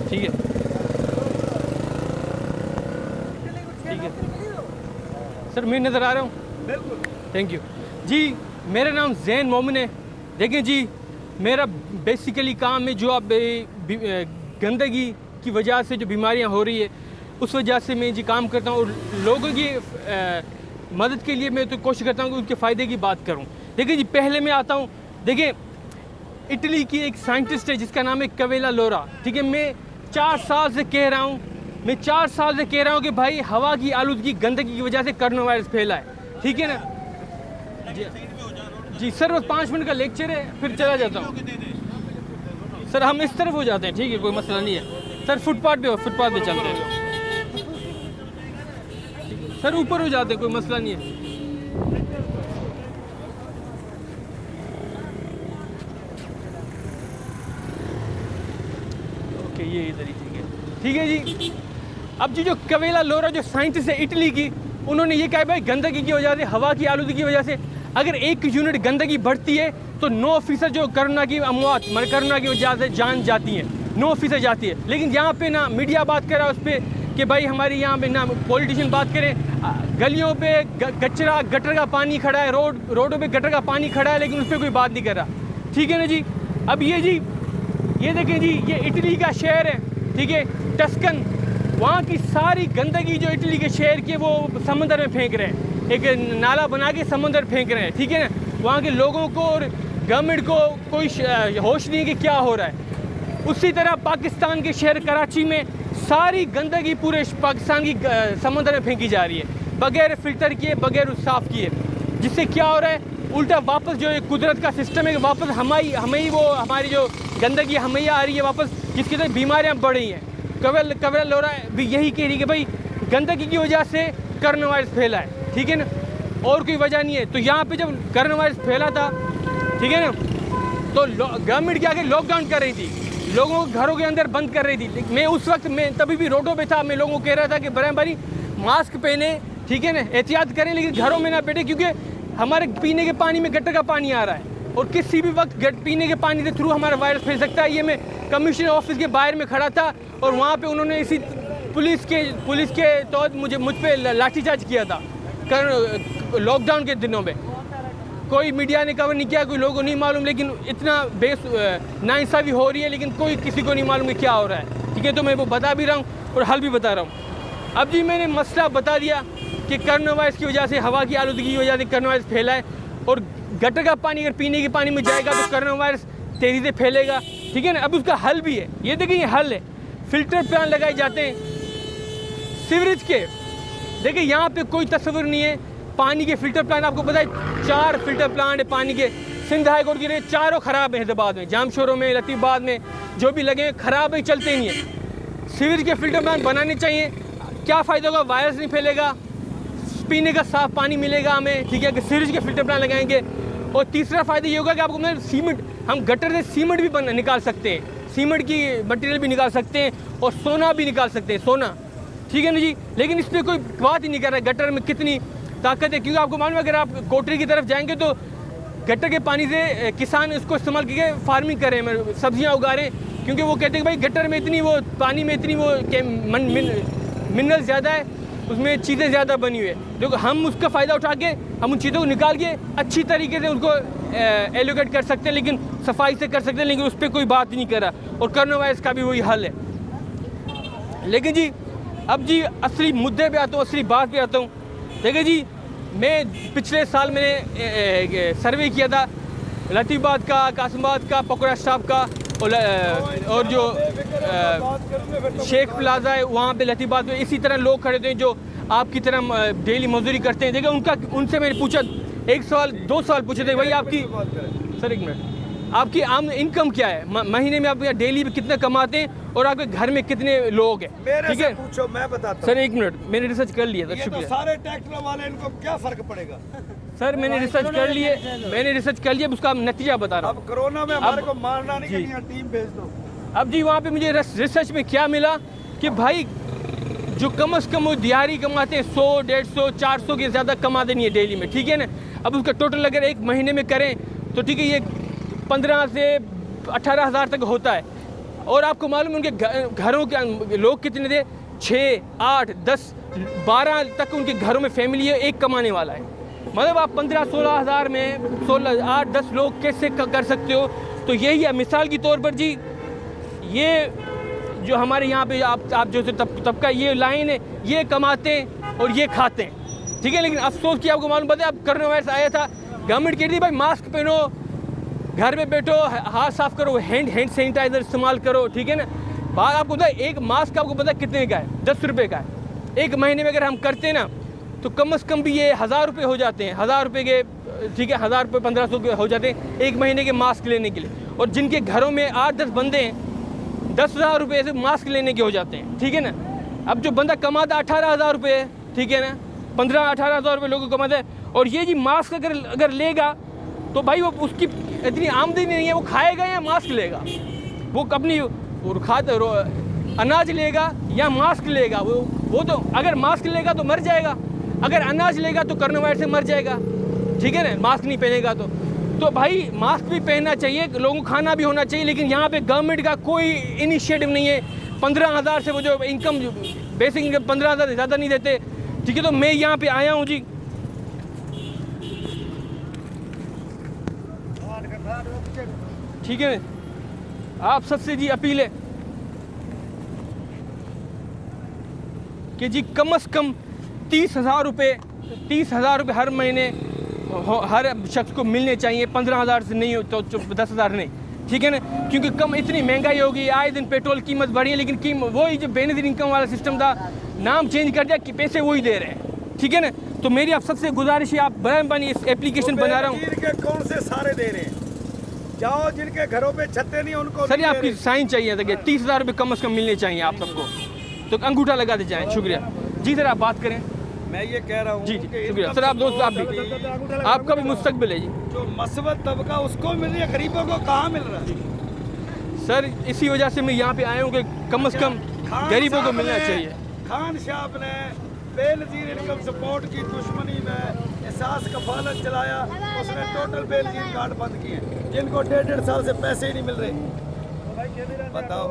ठीक है, ठीक है सर, मैं नज़र आ रहा हूँ, बिल्कुल। थैंक यू जी। मेरा नाम ज़ैन मोमिन है। देखें जी, मेरा बेसिकली काम है जो अब गंदगी की वजह से जो बीमारियां हो रही है उस वजह से मैं जी काम करता हूँ, और लोगों की मदद के लिए मैं तो कोशिश करता हूँ कि उनके फ़ायदे की बात करूँ। देखिए जी, पहले मैं आता हूँ, देखिए इटली की एक साइंटिस्ट है जिसका नाम है कवेला लोरा, ठीक है। मैं 4 साल से कह रहा हूँ, मैं 4 साल से कह रहा हूँ कि भाई हवा की आलूदगी गंदगी की वजह से कोरोना वायरस फैला है, ठीक है ना जी। सर बस 5 मिनट का लेक्चर है, फिर चला जाता हूँ सर। हम इस तरफ हो जाते हैं, ठीक है, कोई मसला नहीं है सर। फुटपाथ पे चलते हैं सर, ऊपर हो जाते हैं, कोई मसला नहीं है। ओके, ये इधर ही ठीक है जी। अब जी जो कवेला लोरा जो साइंटिस्ट है इटली की, उन्होंने ये कहा भाई गंदगी की वजह से, हवा की आलूदगी की वजह से अगर 1 यूनिट गंदगी बढ़ती है तो 9% जो कोरोना की अमवात कोरोना की वजह से जान जाती हैं, 9% जाती है। लेकिन यहाँ पे ना मीडिया बात कर रहा है उस पर कि भाई हमारे यहाँ पे ना पॉलिटिशियन बात करें, गलियों पे कचरा गटर का पानी खड़ा है, रोडों पे गटर का पानी खड़ा है, लेकिन उस पर कोई बात नहीं कर रहा, ठीक है ना जी। अब ये जी, ये देखें जी, ये इटली का शहर है, ठीक है, टस्कन। वहाँ की सारी गंदगी जो इटली के शहर की वो समंदर में फेंक रहे हैं, एक नाला बना के समंदर फेंक रहे हैं, ठीक है ना। वहाँ के लोगों को और गवर्नमेंट को कोई होश नहीं है कि क्या हो रहा है। उसी तरह पाकिस्तान के शहर कराची में सारी गंदगी पूरे पाकिस्तान की समंदर में फेंकी जा रही है, बगैर फिल्टर किए, बगैर साफ़ किए, जिससे क्या हो रहा है, उल्टा वापस जो कुदरत का सिस्टम है, वापस हमें वो हमारी जो गंदगी हमें आ रही है वापस, जिसकी तरह बीमारियाँ बढ़ रही हैं। कवेला लोरा भी यही कह रही है कि भाई गंदगी की वजह से कोरोना वायरस फैला है, ठीक है ना, और कोई वजह नहीं है। तो यहाँ पे जब कोरोना वायरस फैला था, ठीक है ना, तो गवर्नमेंट क्या लॉकडाउन कर रही थी, लोगों को घरों के अंदर बंद कर रही थी। मैं उस वक्त तभी भी रोडों पे था, मैं लोगों को कह रहा था कि बराबरी मास्क पहने, ठीक है ना, एहतियात करें, लेकिन घरों में ना बैठे, क्योंकि हमारे पीने के पानी में गटर का पानी आ रहा है और किसी भी वक्त पीने के पानी के थ्रू हमारा वायरस फैल सकता है। ये मैं कमिश्नर ऑफिस के बाहर में खड़ा था और वहाँ पे उन्होंने इसी पुलिस के तौर मुझ पे लाठीचार्ज किया था लॉकडाउन के दिनों में। कोई मीडिया ने कवर नहीं किया, कोई लोगों को नहीं मालूम, लेकिन इतना नाइंसाफ़ी हो रही है, लेकिन कोई किसी को नहीं मालूम कि क्या हो रहा है, ठीक है। तो मैं वो बता भी रहा हूँ और हल भी बता रहा हूँ। अब जी मैंने मसला बता दिया कि कोरोना वायरस की वजह से, हवा की आलूदगी की वजह से कोरोना वायरस फैला है, और गटर का पानी अगर पीने के पानी में जाएगा तो कोरोना वायरस तेज़ी से फैलेगा, ठीक है ना। अब उसका हल भी है, ये देखिए ये हल है, फिल्टर प्लांट लगाए जाते हैं सीवरेज के। देखिए यहाँ पे कोई तस्वीर नहीं है पानी के फिल्टर प्लांट, आपको पता है 4 फिल्टर प्लांट है पानी के, सिंध हाई कोर्ट के चारों ख़राब हैं, हैदराबाद में, जामशोरों में, लतीफ़ाबाद में, जो भी लगे हैं ख़राब है, चलते नहीं है। सीवरेज के फिल्टर प्लांट बनाने चाहिए। क्या फ़ायदा होगा, वायरस नहीं फैलेगा, पीने का साफ़ पानी मिलेगा हमें, ठीक है, कि सीवरेज के फिल्टर प्लांट लगाएंगे। और तीसरा फ़ायदा ये होगा कि आपको सीमेंट, हम गटर से सीमेंट भी निकाल सकते हैं, सीमेंट की मटेरियल भी निकाल सकते हैं और सोना भी निकाल सकते हैं, सोना, ठीक है ना जी। लेकिन इस पर कोई बात ही नहीं कर रहा है गटर में कितनी ताकत है, क्योंकि आपको मालूम है अगर आप कोटरी की तरफ जाएंगे तो गटर के पानी से किसान इसको इस्तेमाल करके फार्मिंग कर रहे हैं, सब्जियां उगा रहे हैं, क्योंकि वो कहते हैं भाई गटर में इतनी वो पानी में इतनी वो मिनरल ज़्यादा है, उसमें चीज़ें ज़्यादा बनी हुई है। देखो हम उसका फ़ायदा उठा के हम उन चीज़ों को निकाल के अच्छी तरीके से उनको एलोकेट कर सकते हैं, लेकिन सफाई से कर सकते हैं, लेकिन उस पर कोई बात ही नहीं कर रहा। और कोरोना वायरस का भी वही हल है। लेकिन जी अब जी असली मुद्दे पे आता हूँ, असली बात पे आता हूँ। देखिए जी, मैं पिछले साल मैंने सर्वे किया था लतीफ़ाबाद का, कासिमाबाद का, पकौड़ा स्टाफ का, और जो शेख प्लाजा है वहाँ पे लतीफ़ाबाद में इसी तरह लोग खड़े थे जो आपकी तरह डेली मजदूरी करते हैं। देखिए उनसे मैंने पूछा, 1 सवाल 2 सवाल पूछे थे, भाई आपकी, सर 1 मिनट, आपकी आम इनकम क्या है, महीने में आप डेली कितना कमाते हैं और आपके घर में कितने लोग हैं, ठीक है, पूछो मैं बताता हूं। सर 1 मिनट, मैंने रिसर्च कर लिया था, शुक्रिया। सारे ट्रैक्टर वाले, इनको क्या फर्क पड़ेगा? सर मैंने रिसर्च कर लिया, उसका नतीजा बता रहा हूँ। अब कोरोना में हमारे को मारना नहीं, कि टीम भेज दो। अब जी वहाँ पे मुझे रिसर्च में क्या मिला कि भाई जो कम से कम वो दिहाड़ी कमाते हैं 100, 150, 400 के ज़्यादा कमाते नहीं है डेली में, ठीक है ना। अब उसका टोटल अगर 1 महीने में करें तो ठीक है, ये 15 से 18 हज़ार तक होता है। और आपको मालूम है उनके घरों के लोग कितने थे? 6, 8, 10, 12 तक उनके घरों में फैमिली है, एक कमाने वाला है। मतलब आप 15-16 हज़ार में 16, 8, 10 लोग कैसे कर सकते हो? तो यही है मिसाल के तौर पर जी, ये जो हमारे यहाँ पे आप जो तबका ये लाइन है, ये कमाते हैं और ये खाते हैं, ठीक है। लेकिन अफसोस कि आपको मालूम पता है, अब कोरोना वायरस आया था, गवर्नमेंट कहती थी भाई मास्क पहनो, घर में बैठो, हाथ साफ करो, हैंड सैनिटाइजर इस्तेमाल करो, ठीक है ना। बात आपको पता है, एक मास्क आपको पता है कितने का है? 10 रुपये का है। एक महीने में अगर हम करते हैं ना तो कम से कम भी ये 1000 रुपये हो जाते हैं, 1000 रुपये के, ठीक है, 1000 रुपये 1500 के हो जाते हैं एक महीने के मास्क लेने के लिए। और जिनके घरों में 8-10 बंदे हैं, 10,000 रुपये से मास्क लेने के हो जाते हैं, ठीक है ना। अब जो बंदा कमाता 18,000 रुपये है, ठीक है ना, 15-18 हज़ार रुपये लोगों को कमाता है, और ये जी मास्क अगर लेगा तो भाई वो उसकी इतनी आमदनी नहीं है, वो खाएगा या मास्क लेगा? वो अपनी अनाज लेगा या मास्क लेगा? वो तो अगर मास्क लेगा तो मर जाएगा, अगर अनाज लेगा तो कोरोना वायरस से मर जाएगा, ठीक है ना। मास्क नहीं पहनेगा तो भाई मास्क भी पहनना चाहिए, लोगों को खाना भी होना चाहिए। लेकिन यहाँ पे गवर्नमेंट का कोई इनिशिएटिव नहीं है। 15,000 से वो जो इनकम, बेसिक इनकम 15,000 से ज़्यादा नहीं देते, ठीक है। तो मैं यहाँ पे आया हूँ जी, ठीक है, आप सबसे जी अपील है कि जी कम से कम 30,000 रुपये हर महीने हर शख्स को मिलने चाहिए। 15,000 से नहीं हो तो 10,000 नहीं, ठीक है ना। क्योंकि कम इतनी महंगाई होगी, आए दिन पेट्रोल कीमत बढ़ी है, लेकिन वही जो बेनिफिट इनकम वाला सिस्टम था, नाम चेंज कर दिया कि पैसे वही दे रहे हैं, ठीक है ना। तो मेरी आप सबसे गुजारिश है, आप बराबरी इस एप्लीकेशन बना रहा हूँ। कौन से सारे दे रहे हैं? जाओ जिनके घरों पे छत्ते नहीं उनको। सर आपकी साइन चाहिए था कि 30,000 रुपये कम से कम मिलने चाहिए आप सबको, तो अंगूठा लगा दे जाए। शुक्रिया जी सर, आप बात करें। मैं ये कह रहा हूँ जी शुक्रिया सर, आप दोस्त, आप भी, आपका भी मुस्तकबिल है जी। जो मसबत तबका उसको मिल रही है, गरीबों को कहाँ मिल रहा है? सर इसी वजह से मैं यहाँ पे आया हूँ कि कम से कम गरीबों को मिलना चाहिए। खान साहब ने बेनज़ीर इनकम सपोर्ट की दुश्मनी में एहसास कफालत चलाया, उसने टोटल बेनज़ीर कार्ड बंद किए, जिनको 1.5 साल से पैसे ही नहीं मिल रहे। बताओ,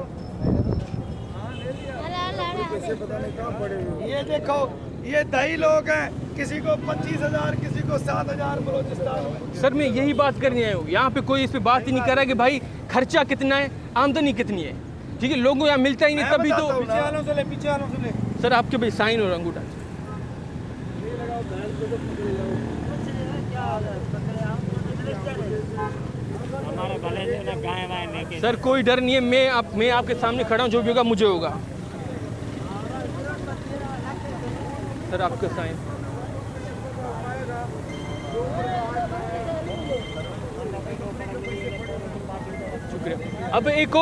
ये देखो, ये दही लोग हैं, किसी को 25,000, किसी को 7,000 बलोचिस्तान में। सर मैं यही बात करने आया हूँ, यहाँ पे कोई इस पे बात ही नहीं कर रहा कि भाई खर्चा कितना है, आमदनी कितनी है, ठीक है। लोगों को यहाँ मिलता ही नहीं, तभी तो पीछे वालों से ले। सर आपके भाई साइन और अंगूठा। सर कोई डर नहीं है, मैं आपके सामने खड़ा हूँ, जो भी होगा मुझे होगा। सर आपका साइन। शुक्रिया। अब एक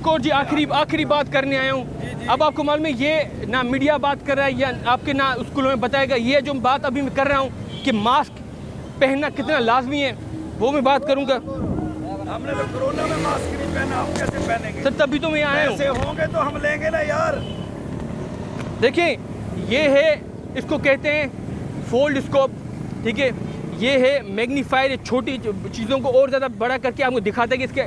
और जी आखिरी बात करने आया हूँ। अब आपको मालूम है, ये ना मीडिया बात कर रहा है या आपके ना स्कूलों में बताएगा। ये जो बात अभी मैं कर रहा हूँ कि मास्क पहनना कितना लाजमी है, वो मैं बात करूँगा। हमने तो कोरोना में मास्क नहीं पहना, हम कैसे पहनेंगे? सर तभी तो मैं आया हूँ। ऐसे होंगे तो हम लेंगे ना यार। देखिए ये है, इसको कहते हैं फोल्ड स्कोप, ठीक है। ये है मैग्नीफायर, छोटी चीज़ों को और ज़्यादा बड़ा करके आपको दिखाता है कि इसके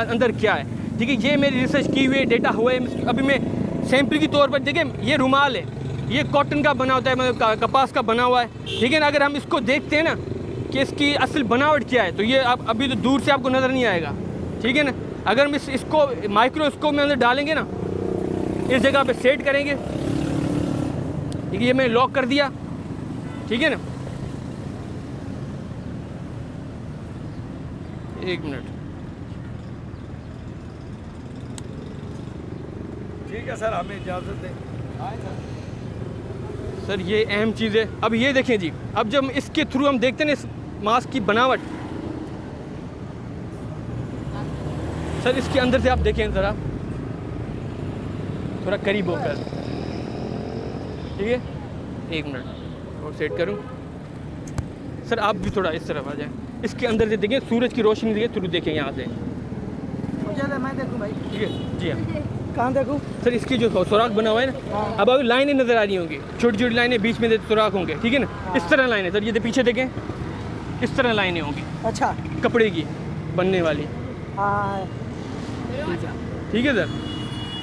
अंदर क्या है, ठीक है। ये मेरी रिसर्च की हुई डेटा हुआ है। अभी मैं सैंपल के तौर पर देखिए, ये रुमाल है, ये कॉटन का बना होता है, मतलब कपास का बना हुआ है, ठीक है ना। अगर हम इसको देखते हैं ना कि इसकी असल बनावट क्या है, तो ये आप अभी तो दूर से आपको नज़र नहीं आएगा, ठीक है ना। अगर हम इसको माइक्रोस्कोप में अंदर डालेंगे ना, इस जगह पे सेट करेंगे, ठीक है, ये मैंने लॉक कर दिया, ठीक है ना। एक मिनट, ठीक है सर, हमें इजाज़त दें। सर ये अहम चीज़ है। अब ये देखें जी, अब जब इसके थ्रू हम देखते हैं ना इस मास्क की बनावट, सर इसके अंदर से आप देखें ज़रा, थोड़ा करीब होकर, ठीक है। एक मिनट और सेट करूं। सर आप भी थोड़ा इस तरफ आ जाएं, इसके अंदर से देखें, सूरज की रोशनी देखें, थ्रू देखें यहाँ से, मैं देखूं भाई, ठीक है जी। हाँ कहाँ देखूं? सर इसकी जो सुराख बना हुआ है ना, अब अभी लाइनें नज़र आ रही होंगी, छोटी छोटी लाइनें, बीच में सुराख होंगे, ठीक है ना। इस तरह लाइनें, सर ये पीछे देखें, इस तरह लाइनें होंगी, अच्छा, कपड़े की, बनने वाली। हाँ ठीक है सर।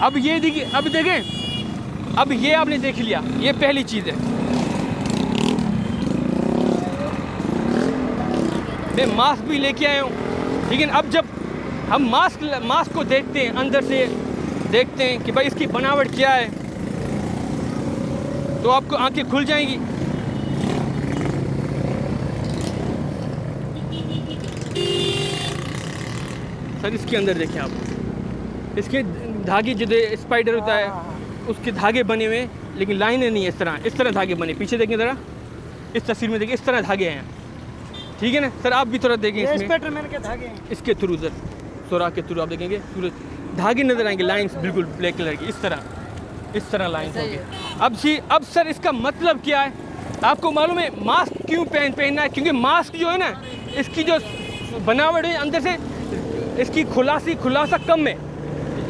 अब ये देखिए, अब देखें, अब ये आपने देख लिया, ये पहली चीज़ है। मैं मास्क भी लेके आया हूँ, लेकिन अब जब हम मास्क को देखते हैं, अंदर से देखते हैं कि भाई इसकी बनावट क्या है, तो आपको आंखें खुल जाएंगी। सर इसके अंदर देखें आप, इसके धागे जो स्पाइडर होता है उसके धागे बने हुए हैं, लेकिन लाइनें नहीं है। इस तरह धागे बने, पीछे देखें ज़रा, इस तस्वीर में देखिए, इस तरह धागे हैं। ठीक है ना सर, आप भी थोड़ा देखें इसमें, स्पाइडरमैन के धागे हैं। इसके थ्रू सर, सुराख के थ्रू आप देखेंगे सूरज धागे नजर आएंगे, लाइंस बिल्कुल ब्लैक कलर की, इस तरह लाइंस होंगे। अब सर इसका मतलब क्या है? आपको मालूम है मास्क क्यों पहनना है? क्योंकि मास्क जो है ना, इसकी जो बनावट है अंदर से, इसकी खुलासा कम है,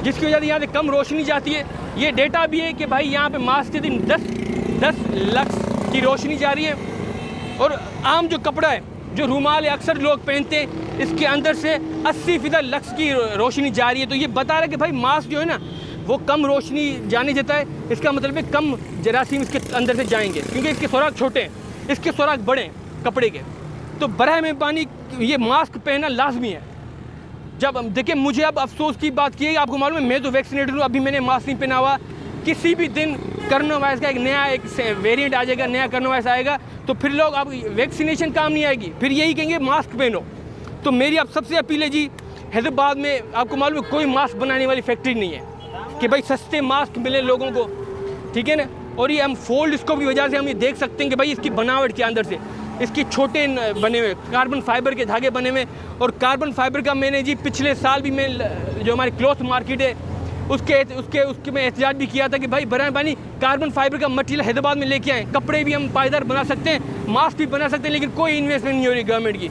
जिसकी वजह से यहाँ से कम रोशनी जाती है। ये डेटा भी है कि भाई यहाँ पे मास्क के दिन 10 लक्स की रोशनी जा रही है। और आम जो कपड़ा है, जो रूमाल है, अक्सर लोग पहनते हैं, इसके अंदर से 80% लक्स की रोशनी जा रही है। तो ये बता रहा है कि भाई मास्क जो है ना, वो कम रोशनी जाने देता है। इसका मतलब है कम जरासीम इसके अंदर से जाएंगे, क्योंकि इसके सुराख छोटे हैं, इसके सुराख बड़े हैं कपड़े के। तो बराह मेहरबानी ये मास्क पहनना लाजमी है। जब देखिए, मुझे अब अफसोस की बात की है, आपको मालूम है मैं तो वैक्सीनेटेड हूँ, अभी मैंने मास्क नहीं पहना हुआ। किसी भी दिन कोरोना वायरस का एक वेरिएंट आ जाएगा, नया कोरोना वायरस आएगा, तो फिर लोग अब वैक्सीनेशन काम नहीं आएगी, फिर यही कहेंगे मास्क पहनो। तो मेरी अब सबसे अपील है जी, हैदराबाद में आपको मालूम है कोई मास्क बनाने वाली फैक्ट्री नहीं है कि भाई सस्ते मास्क मिले लोगों को। ठीक है ना। और ये हम फोल्ड स्कोप की वजह से हम ये देख सकते हैं कि भाई इसकी बनावट के अंदर से इसकी छोटे बने हुए कार्बन फाइबर के धागे बने हुए। और कार्बन फाइबर का मैंने जी पिछले साल भी मैं जो हमारी क्लॉथ मार्केट है उसके में एहतजाज भी किया था कि भाई बराह मेहरबानी कार्बन फाइबर का मटेरियल हैदराबाद में लेके आएँ। कपड़े भी हम पायदार बना सकते हैं, मास्क भी बना सकते हैं, लेकिन कोई इन्वेस्टमेंट नहीं हो रही गवर्नमेंट की।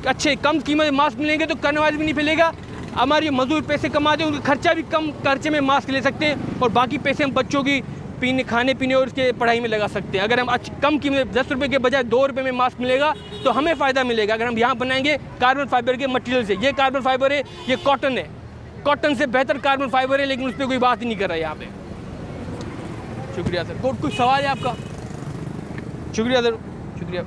अच्छे कम कीमत में मास्क मिलेंगे तो कोरोना वायरस भी नहीं फैलेगा। हमारे मजदूर पैसे कमाते हैं, उनका खर्चा भी कम खर्चे में मास्क ले सकते हैं, और बाकी पैसे हम बच्चों की खाने पीने और उसके पढ़ाई में लगा सकते हैं। अगर हम कम कीमत 10 रुपये के बजाय 2 रुपये में मास्क मिलेगा तो हमें फ़ायदा मिलेगा। अगर हम यहाँ बनाएंगे कार्बन फाइबर के मटेरियल से, ये कार्बन फाइबर है, ये कॉटन है, कॉटन से बेहतर कार्बन फाइबर है, लेकिन उस पर कोई बात ही नहीं कर रहा है यहाँ पे। शुक्रिया सर। कोई सवाल है आपका? शुक्रिया सर, शुक्रिया।